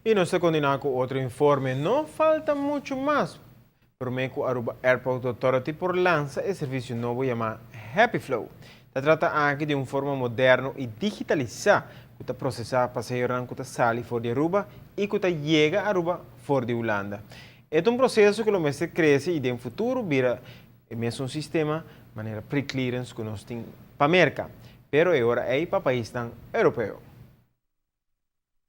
Y nos continúa con otro informe. No falta mucho más. Promeco Aruba Airport Authority por lanza el servicio nuevo llamado Happy Flow. Se trata aquí de una forma moderna y digitalizada que procesa pasajeros que salen fuera de Aruba y que llega a Aruba fuera de Holanda. Es un proceso que lo meses crece y en futuro virá el mismo sistema de manera pre-clearance que nos tiene para América, pero ahora es para países europeos.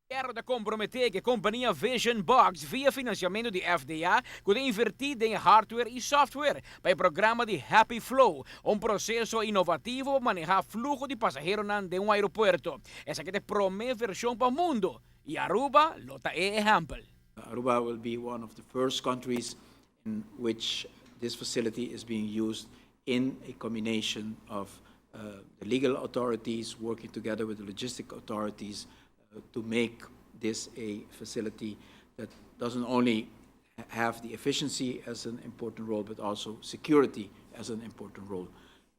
Quero de comprometer que a companhia Vision Box, via financiamento de FDA, pode investir em hardware e software para o programa de Happy Flow, um processo inovativo para manejar fluxo de passageiros de um aeroporto. Essa aqui é a primeira versão para o mundo, e Aruba lota é exemplo. Aruba will be one of the first countries in which this facility is being used in a combination of the legal authorities working together with the logistic authorities to make this a facility that doesn't only have the efficiency as an important role, but also security as an important role.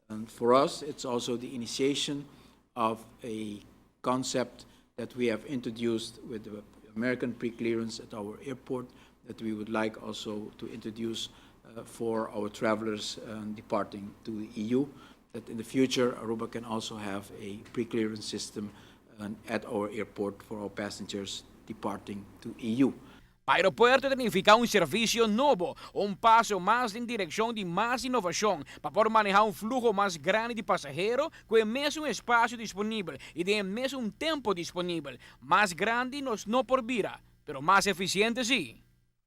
And for us, it's also the initiation of a concept that we have introduced with the American pre-clearance at our airport that we would like also to introduce for our travelers departing to the EU, that in the future Aruba can also have a pre-clearance system at our airport for our passengers departing to EU. O aeroporto significa um serviço novo, um passo mais em direção de mais inovação, para poder manejar um fluxo mais grande de passageiros com o mesmo espaço disponível e de mesmo tempo disponível. Mais grande nós não por vira, mas mais eficiente sim.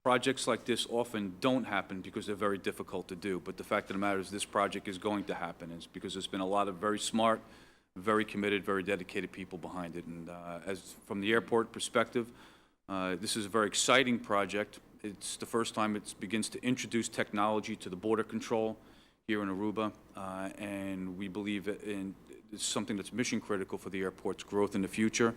Projects like this often don't happen because they're very difficult to do, but the fact of the matter is this project is going to happen. It's because there's been a lot of very smart, very committed, very dedicated people behind it. And as from the airport perspective, this is a very exciting project. It's the first time it begins to introduce technology to the border control here in Aruba, and we believe it's something that's mission critical for the airport's growth in the future.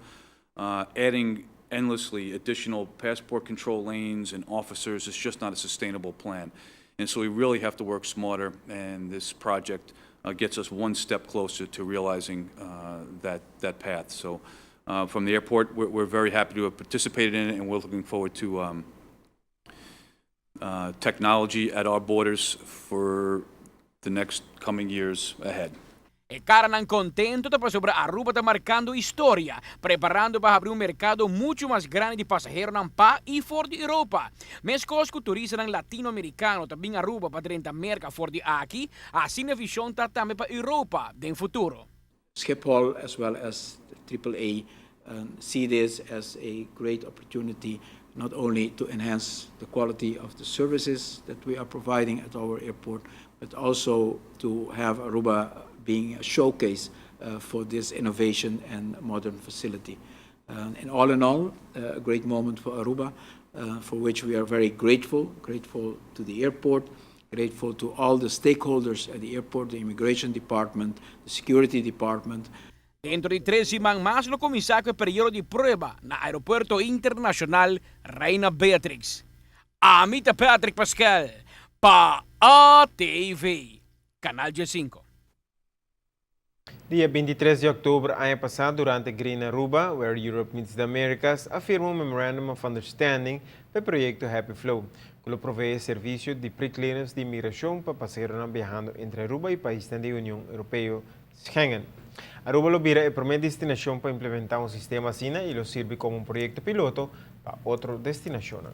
Adding endlessly additional passport control lanes and officers is just not a sustainable plan. And so we really have to work smarter, and this project gets us one step closer to realizing that path. So from the airport, we're very happy to have participated in it, and we're looking forward to technology at our borders for the next coming years ahead. E cara não contento para sobre Aruba está marcando história, preparando para abrir um mercado muito mais grande de passageiros na PA e fora de Europa. Mas com turistas latino-americanos também Aruba para dentro da América fora de aqui, assim a visão está também para Europa no futuro. Schiphol as well as AAA see this as a great opportunity not only to enhance the quality of the services that we are providing at our airport, but also to have Aruba being a showcase for this innovation and modern facility. And all in all, a great moment for Aruba, for which we are very grateful to the airport, grateful to all the stakeholders at the airport, the immigration department, the security department. Dentro de 3 semanas mais, lo começar com o período de prova na Aeroporto Internacional Reina Beatrix. Amita Patrick Pascal, para ATV, Canal G5. Dia 23 de outubro, ano passado, durante Green Aruba, Where Europe Meets the Americas, afirma um Memorandum of Understanding para o projeto Happy Flow, que provee serviço de pre-clearance de imigração para passageiros viajando entre Aruba e países da União Europeia Schengen. Aruba lo vira a primeira destinação para implementar um sistema assim e lo sirve como um projeto piloto para outras destinações.